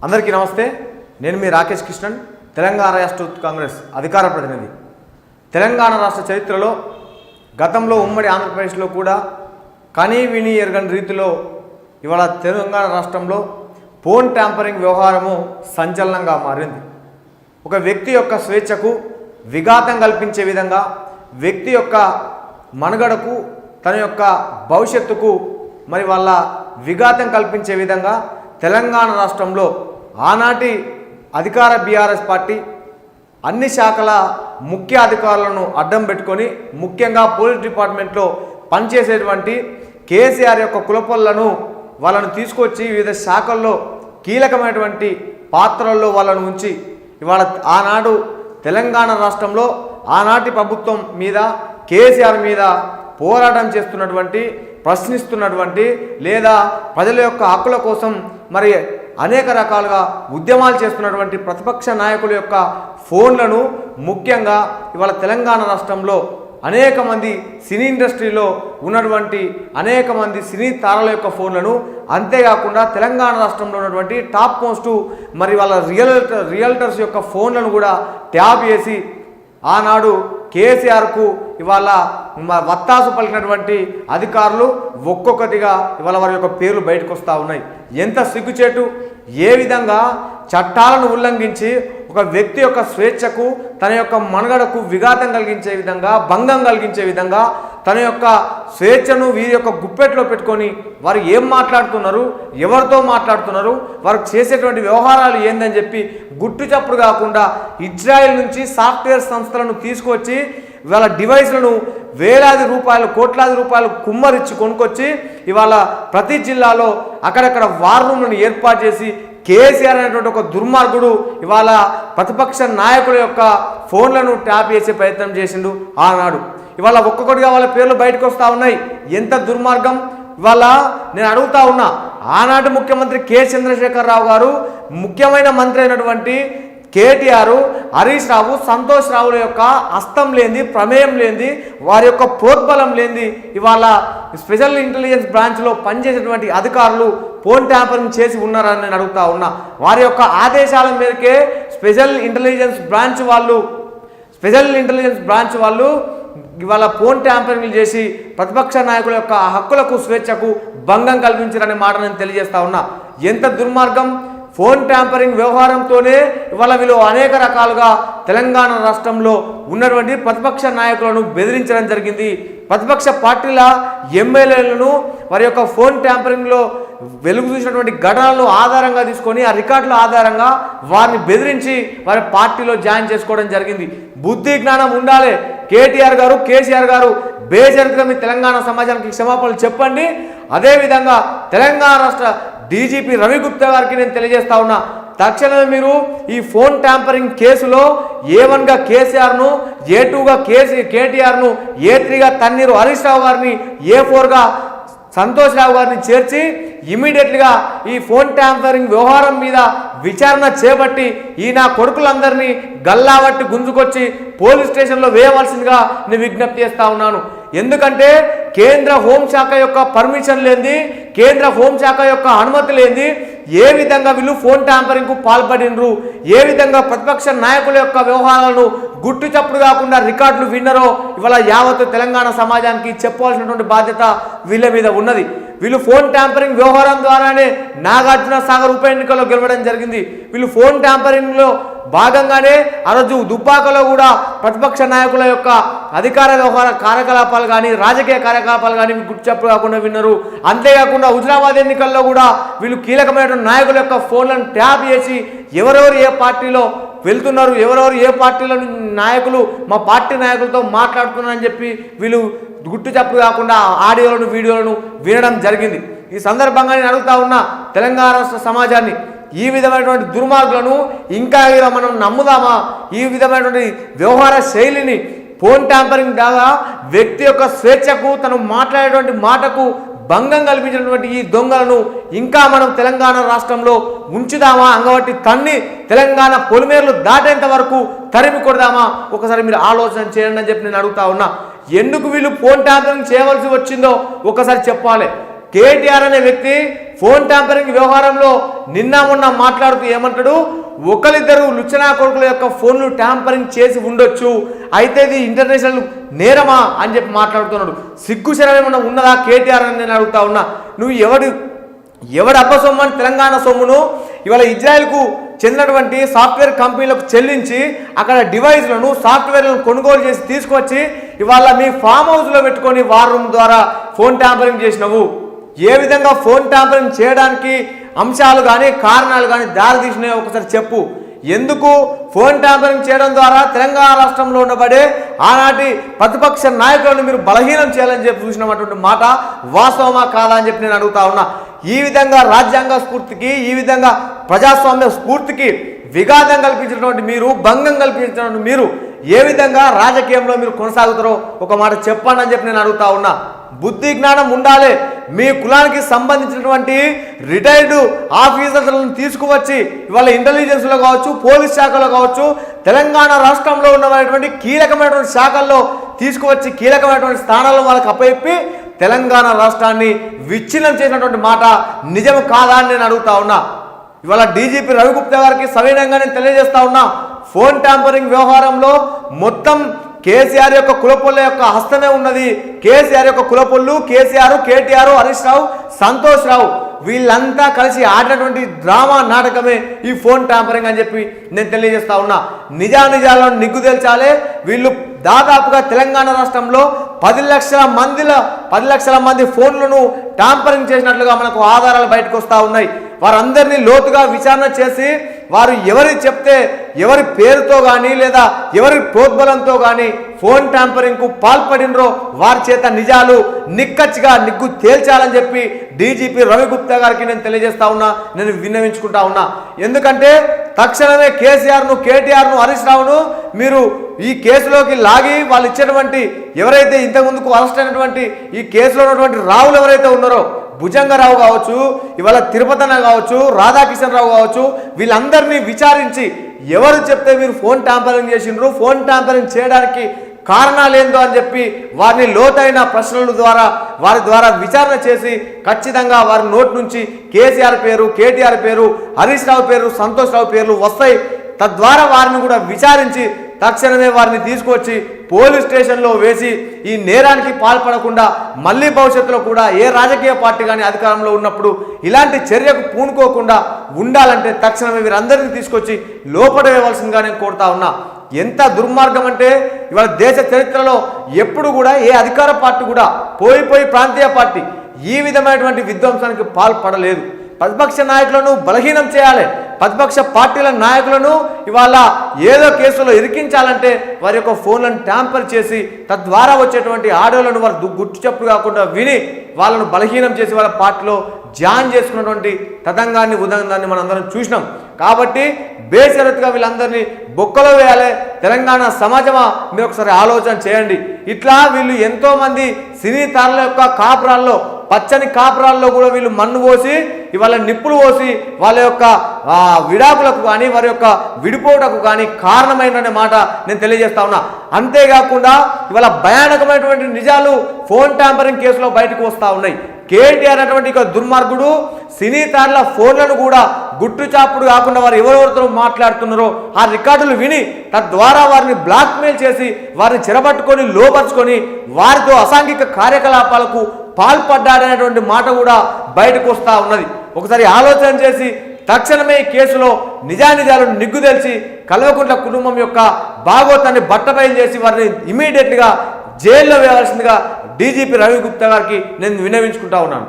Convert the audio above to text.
అందరికీ నమస్తే. నేను మీ రాకేష్ కృష్ణన్, తెలంగాణ రాష్ట్ర కాంగ్రెస్ అధికార ప్రతినిధి. తెలంగాణ రాష్ట్ర చరిత్రలో గతంలో ఉమ్మడి ఆంధ్రప్రదేశ్లో కూడా కనీ విని ఎరగని రీతిలో ఇవాళ తెలంగాణ రాష్ట్రంలో ఫోన్ ట్యాంపరింగ్ వ్యవహారము సంచలనంగా మారింది. ఒక వ్యక్తి యొక్క స్వేచ్ఛకు విఘాతం కల్పించే విధంగా, వ్యక్తి యొక్క మనుగడకు, తన యొక్క భవిష్యత్తుకు మరి వాళ్ళ విఘాతం కల్పించే విధంగా తెలంగాణ రాష్ట్రంలో ఆనాటి అధికార బీఆర్ఎస్ పార్టీ అన్ని శాఖల ముఖ్య అధికారులను అడ్డం పెట్టుకొని, ముఖ్యంగా పోలీస్ డిపార్ట్మెంట్లో పనిచేసేటువంటి కేసీఆర్ యొక్క కులపొలను వాళ్ళను తీసుకొచ్చి వివిధ శాఖల్లో కీలకమైనటువంటి పాత్రల్లో వాళ్ళను ఉంచి ఇవాళ ఆనాడు తెలంగాణ రాష్ట్రంలో ఆనాటి ప్రభుత్వం మీద, కేసీఆర్ మీద పోరాటం చేస్తున్నటువంటి, ప్రశ్నిస్తున్నటువంటి లేదా ప్రజల యొక్క హక్కుల కోసం మరి అనేక రకాలుగా ఉద్యమాలు చేస్తున్నటువంటి ప్రతిపక్ష నాయకుల యొక్క ఫోన్లను, ముఖ్యంగా ఇవాళ తెలంగాణ రాష్ట్రంలో అనేక మంది సినీ ఇండస్ట్రీలో ఉన్నటువంటి అనేక మంది సినీ తారల యొక్క ఫోన్లను, అంతేకాకుండా తెలంగాణ రాష్ట్రంలో ఉన్నటువంటి టాప్ మోస్ట్ మరి వాళ్ళ రియల్టర్స్ యొక్క ఫోన్లను కూడా ట్యాప్ చేసి ఆనాడు కేసీఆర్కు ఇవాళ వత్తాసు పలికినటువంటి అధికారులు ఒక్కొక్కటిగా ఇవాళ వారి యొక్క పేర్లు బయటకు వస్తూ ఉన్నాయి. ఎంత సిగ్గుచేటు! ఏ విధంగా చట్టాలను ఉల్లంఘించి ఒక వ్యక్తి యొక్క స్వేచ్ఛకు, తన యొక్క మనుగడకు విఘాతం కలిగించే విధంగా, భంగం కలిగించే విధంగా తన యొక్క స్వేచ్ఛను వీరి యొక్క గుప్పెట్లో పెట్టుకొని వారు ఏం మాట్లాడుతున్నారు, ఎవరితో మాట్లాడుతున్నారు, వారు చేసేటువంటి వ్యవహారాలు ఏందని చెప్పి గుట్టు చప్పుడు కాకుండా ఇజ్రాయెల్ నుంచి సాఫ్ట్వేర్ సంస్థలను తీసుకొచ్చి ఇవాళ డివైస్లను వేలాది రూపాయలు, కోట్లాది రూపాయలు కుమ్మరిచ్చి కొనుక్కొచ్చి ఇవాళ ప్రతి జిల్లాలో అక్కడక్కడ వార్ రూమ్లను ఏర్పాటు చేసి కేసీఆర్ అనేటువంటి ఒక దుర్మార్గుడు ఇవాళ ప్రతిపక్ష నాయకుల యొక్క ఫోన్లను ట్యాప్ చేసే ప్రయత్నం చేసిండు ఆనాడు. ఇవాళ ఒక్కొక్కటిగా వాళ్ళ పేర్లు బయటకు వస్తూ ఉన్నాయి. ఎంత దుర్మార్గం! ఇవాళ నేను అడుగుతా ఉన్నా, ఆనాటి ముఖ్యమంత్రి కె చంద్రశేఖరరావు గారు, ముఖ్యమైన మంత్రి అయినటువంటి కేటీఆర్, హరీష్ రావు, సంతోష్ రావుల యొక్క హస్తం లేనిది, ప్రమేయం లేనిది, వారి యొక్క ప్రోద్బలం లేనిది ఇవాళ స్పెషల్ ఇంటెలిజెన్స్ బ్రాంచ్లో పనిచేసేటువంటి అధికారులు ఫోన్ ట్యాంపరింగ్ చేసి ఉన్నారని నేను అడుగుతా ఉన్నా. వారి యొక్క ఆదేశాల మేరకే స్పెషల్ ఇంటెలిజెన్స్ బ్రాంచ్ వాళ్ళు ఇవాళ ఫోన్ ట్యాంపరింగ్ చేసి ప్రతిపక్ష నాయకుల యొక్క హక్కులకు, స్వేచ్ఛకు భంగం కల్పించారనే మాట నేను తెలియజేస్తా ఉన్నా. ఎంత దుర్మార్గం! ఫోన్ ట్యాంపరింగ్ వ్యవహారంతోనే ఇవాళ వీళ్ళు అనేక రకాలుగా తెలంగాణ రాష్ట్రంలో ఉన్నటువంటి ప్రతిపక్ష నాయకులను బెదిరించడం జరిగింది. ప్రతిపక్ష పార్టీల ఎమ్మెల్యేలను వారి యొక్క ఫోన్ ట్యాంపరింగ్లో వెలుగు చూసినటువంటి ఘటనలను ఆధారంగా తీసుకొని, ఆ రికార్డుల ఆధారంగా వారిని బెదిరించి వారి పార్టీలో జాయిన్ చేసుకోవడం జరిగింది. బుద్ధి జ్ఞానం ఉండాలి. కేటీఆర్ గారు, కేసీఆర్ గారు బేజారుగా మీ తెలంగాణ సమాజానికి క్షమాపణలు చెప్పండి. అదేవిధంగా తెలంగాణ రాష్ట్ర డీజీపీ రవి గుప్తా గారికి నేను తెలియజేస్తా ఉన్నా, తక్షణమే మీరు ఈ ఫోన్ ట్యాంపరింగ్ కేసులో A1గా కేసీఆర్ను, A2గా కేటీఆర్ను, A3గా తన్నీరు హరీష్ రావు గారిని, A4గా సంతోష్ రావు గారిని చేర్చి ఇమీడియట్గా ఈ ఫోన్ ట్యాంపరింగ్ వ్యవహారం మీద విచారణ చేపట్టి ఈ నా కొడుకులందరినీ గల్లాబట్టి గుంజుకొచ్చి పోలీస్ స్టేషన్లో వేయవలసిందిగా నేను విజ్ఞప్తి చేస్తా ఉన్నాను. ఎందుకంటే కేంద్ర హోంశాఖ యొక్క పర్మిషన్ లేనిది, కేంద్ర హోంశాఖ యొక్క అనుమతి లేనిది ఏ విధంగా వీళ్ళు ఫోన్ ట్యాంపరింగ్కు పాల్పడినరు, ఏ విధంగా ప్రతిపక్ష నాయకుల యొక్క వ్యవహారాలను గుట్టు చప్పుడు కాకుండా రికార్డులు విన్నరో ఇవాళ యావత్ తెలంగాణ సమాజానికి చెప్పవలసినటువంటి బాధ్యత వీళ్ళ మీద ఉన్నది. వీళ్ళు ఫోన్ ట్యాంపరింగ్ వ్యవహారం ద్వారానే నాగార్జున సాగర్ ఉప ఎన్నికల్లో గెలవడం జరిగింది. వీళ్ళు ఫోన్ ట్యాంపరింగ్లో భాగంగానే ఆ రోజు దుబ్బాకలో కూడా ప్రతిపక్ష నాయకుల యొక్క అధికార వ్యవహార కార్యకలాపాలు కానీ, రాజకీయ కార్యకలాపాలు కానీ గుర్తుచప్పుడు కాకుండా విన్నారు. అంతేకాకుండా హుజరాబాద్ ఎన్నికల్లో కూడా వీళ్ళు కీలకమైన నాయకుల యొక్క ఫోన్లను ట్యాప్ చేసి ఎవరెవరు ఏ పార్టీలో వెళ్తున్నారు, ఎవరెవరు ఏ పార్టీల నాయకులు మా పార్టీ నాయకులతో మాట్లాడుతున్నారని చెప్పి వీళ్ళు గుట్టు చప్పుడు కాకుండా ఆడియోలను, వీడియోలను వినడం జరిగింది. ఈ సందర్భంగా నేను అడుగుతా ఉన్నా తెలంగాణ రాష్ట్ర సమాజాన్ని, ఈ విధమైనటువంటి దుర్మార్గులను ఇంకా మనం నమ్ముదామా? ఈ విధమైనటువంటి వ్యవహార శైలిని, ఫోన్ ట్యాంపరింగ్ ద్వారా వ్యక్తి యొక్క స్వేచ్ఛకు, తను మాట్లాడేటువంటి మాటకు భంగం కల్పించినటువంటి ఈ దొంగలను ఇంకా మనం తెలంగాణ రాష్ట్రంలో ఉంచుదామా? అంగబట్టి తన్ని తెలంగాణ పొలిమేర్లు దాటేంత వరకు తరిమి కొడదామా? ఒకసారి మీరు ఆలోచన చేయండి అని చెప్పి నేను అడుగుతా ఉన్నా. ఎందుకు వీళ్ళు ఫోన్ ట్యాంపరింగ్ చేయవలసి వచ్చిందో ఒకసారి చెప్పాలి. కేటీఆర్ అనే వ్యక్తి ఫోన్ ట్యాంపరింగ్ వ్యవహారంలో నిన్న మొన్న మాట్లాడుతూ ఏమంటాడు, ఒకరిద్దరు లుచ్చనా కొడుకుల యొక్క ఫోన్లు ట్యాంపరింగ్ చేసి ఉండొచ్చు, అయితే ఇది ఇంటర్నేషనల్ నేరమా అని చెప్పి మాట్లాడుతున్నాడు. సిగ్గు శరం ఏమన్నా ఉన్నదా కేటీఆర్ అని నేను అడుగుతా ఉన్నా. నువ్వు ఎవడు అప్ప సొమ్ము అని తెలంగాణ సొమ్మును ఇవాళ ఇజ్రాయెల్కు చెందినటువంటి సాఫ్ట్వేర్ కంపెనీలకు చెల్లించి అక్కడ డివైస్లను సాఫ్ట్వేర్లను కొనుగోలు చేసి తీసుకొచ్చి ఇవాళ మీ ఫామ్ హౌస్లో పెట్టుకొని వార్ రూమ్ ద్వారా ఫోన్ ట్యాంపరింగ్ చేసినవు. ఏ విధంగా ఫోన్ ట్యాంపరింగ్ చేయడానికి అంశాలు కానీ కారణాలు కానీ దారి తీసినాయో ఒకసారి చెప్పు. ఎందుకు ఫోన్ ట్యాంపరింగ్ చేయడం ద్వారా తెలంగాణ రాష్ట్రంలో ఉండబడే ఆనాటి ప్రతిపక్ష నాయకులను మీరు బలహీనం చేయాలని చెప్పి చూసినటువంటి మాట వాస్తవమా కాదా అని చెప్పి నేను అడుగుతా ఉన్నా. ఈ విధంగా రాజ్యాంగ స్ఫూర్తికి, ఈ విధంగా ప్రజాస్వామ్య స్ఫూర్తికి విఘాతం కల్పించినటువంటి మీరు, భంగం కల్పించినటువంటి మీరు ఏ విధంగా రాజకీయంలో మీరు కొనసాగుతారో ఒక మాట చెప్పండి అని చెప్పి నేను అడుగుతా ఉన్నా. బుద్ధి జ్ఞానం ఉండాలి. మీ కులానికి సంబంధించినటువంటి రిటైర్డ్ ఆఫీసర్లను తీసుకువచ్చి ఇవాళ ఇంటెలిజెన్స్లో కావచ్చు, పోలీస్ శాఖలో కావచ్చు, తెలంగాణ రాష్ట్రంలో ఉన్నటువంటి కీలకమైనటువంటి శాఖల్లో తీసుకువచ్చి కీలకమైనటువంటి స్థానాల్లో వాళ్ళకి అప్పచెప్పి తెలంగాణ రాష్ట్రాన్ని విచ్ఛిన్నం చేసినటువంటి మాట నిజం కాదా అని నేను అడుగుతా ఉన్నా. ఇవాళ డీజీపీ రవిగుప్తా గారికి సవినయంగా నేను తెలియజేస్తా ఉన్నా, ఫోన్ ట్యాంపరింగ్ వ్యవహారంలో మొత్తం కేసీఆర్ యొక్క కులపొల్ల యొక్క హస్తమే ఉన్నది. కేసీఆర్ యొక్క కులపొల్లు కేసీఆర్, కేటీఆర్, హరీష్ రావు, సంతోష్ రావు వీళ్ళంతా కలిసి ఆడినటువంటి డ్రామా నాటకమే ఈ ఫోన్ ట్యాంపరింగ్ అని చెప్పి నేను తెలియజేస్తా ఉన్నా. నిజాలను నిగ్గు తేల్చాలి. వీళ్ళు దాదాపుగా తెలంగాణ రాష్ట్రంలో 10 లక్షల మంది ఫోన్లను ట్యాంపరింగ్ చేసినట్లుగా మనకు ఆధారాలు బయటకు వస్తూ ఉన్నాయి. వారందరినీ లోతుగా విచారణ చేసి వారు ఎవరి చెప్తే ఎవరి పేరుతో కానీ లేదా ఎవరి ప్రోద్బలంతో కానీ ఫోన్ ట్యాంపరింగ్కు పాల్పడినరో వారి చేత నిజాలు నిగ్గు తేల్చాలని చెప్పి డీజీపీ రవిగుప్తా గారికి నేను తెలియజేస్తా ఉన్నా, నేను విన్నవించుకుంటా ఉన్నా. ఎందుకంటే తక్షణమే కేసీఆర్ను, కేటీఆర్ను, హరీష్ రావును మీరు ఈ కేసులోకి లాగి వాళ్ళు ఇచ్చేటువంటి ఎవరైతే ఇంతకుముందుకు అరెస్ట్ అయినటువంటి ఈ కేసులో ఉన్నటువంటి రావులు ఎవరైతే ఉన్నారో భుజంగరావు కావచ్చు, ఇవాళ తిరుపతన్న కావచ్చు, రాధాకిషన్ రావు కావచ్చు, వీళ్ళందరినీ విచారించి ఎవరు చెప్తే మీరు ఫోన్ ట్యాంపరింగ్ చేసిండ్రు, ఫోన్ ట్యాంపరింగ్ చేయడానికి కారణాలేందో అని చెప్పి వారిని లోతైన ప్రశ్నల ద్వారా వారి ద్వారా విచారణ చేసి ఖచ్చితంగా వారి నోటి నుంచి కేసీఆర్ పేరు, కేటీఆర్ పేరు, హరీష్ రావు పేరు, సంతోష్ రావు పేర్లు వస్తాయి. తద్వారా వారిని కూడా విచారించి తక్షణమే వారిని తీసుకొచ్చి పోలీస్ స్టేషన్లో వేసి ఈ నేరానికి పాల్పడకుండా మళ్ళీ భవిష్యత్తులో కూడా ఏ రాజకీయ పార్టీ కానీ అధికారంలో ఉన్నప్పుడు ఇలాంటి చర్యకు పూనుకోకుండా ఉండాలంటే తక్షణమే వీరందరినీ తీసుకొచ్చి లోపల వేయవలసిందిగా నేను కోరుతా ఉన్నా. ఎంత దుర్మార్గం అంటే ఇవాళ దేశ చరిత్రలో ఎప్పుడు కూడా ఏ అధికార పార్టీ కూడా పోయి ప్రాంతీయ పార్టీ ఈ విధమైనటువంటి విధ్వంసానికి పాల్పడలేదు. ప్రతిపక్ష నాయకులను బలహీనం చేయాలి, ప్రతిపక్ష పార్టీల నాయకులను ఇవాళ ఏదో కేసులో ఇరికించాలంటే వారి యొక్క ఫోన్లను ట్యాంపర్ చేసి తద్వారా వచ్చేటువంటి ఆడియోలను వారు గుట్టు చప్పుడు కాకుండా విని వాళ్ళను బలహీనం చేసి వాళ్ళ పార్టీలో జాయిన్ చేసుకున్నటువంటి తతంగాన్ని ఉదంగాన్ని మనం అందరం చూసినాం. కాబట్టి బేషరతుగా వీళ్ళందరినీ బొక్కలో వేయాలి. తెలంగాణ సమాజమా మీరు ఒకసారి ఆలోచన చేయండి. ఇట్లా వీళ్ళు ఎంతోమంది సినీ తారల యొక్క కాపురాల్లో, పచ్చని కాపురాల్లో కూడా వీళ్ళు మన్ను పోసి ఇవాళ నిప్పులు పోసి వాళ్ళ యొక్క విడాకులకు కానీ వారి యొక్క విడిపోవటకు కానీ కారణమైన మాట నేను తెలియజేస్తా ఉన్నా. అంతేకాకుండా ఇవాళ భయానకమైనటువంటి నిజాలు ఫోన్ ట్యాంపరింగ్ కేసులో బయటకు వస్తూ ఉన్నాయి. కేటీఆర్ అటువంటి ఇక దుర్మార్గుడు సినీ తారల ఫోన్లను కూడా గుట్టుచాపుడు కాకుండా వారు ఎవరెవరితో మాట్లాడుతున్నారో ఆ రికార్డులు విని తద్వారా వారిని బ్లాక్మెయిల్ చేసి వారిని చెరబట్టుకొని లోపరుచుకొని వారితో అసాంఘిక కార్యకలాపాలకు పాల్పడ్డాడనేటువంటి మాట కూడా బయటకు వస్తూ ఉన్నది. ఒకసారి ఆలోచన చేసి తక్షణమే ఈ కేసులో నిజానిజాలను నిగ్గు తెలిసి కల్వకుంట్ల కుటుంబం యొక్క భాగోతాన్ని బట్టబయలు చేసి వారిని ఇమీడియట్గా జైల్లో వేయాల్సిందిగా డీజీపీ రవిగుప్తా గారికి నేను విన్నవించుకుంటా ఉన్నాను.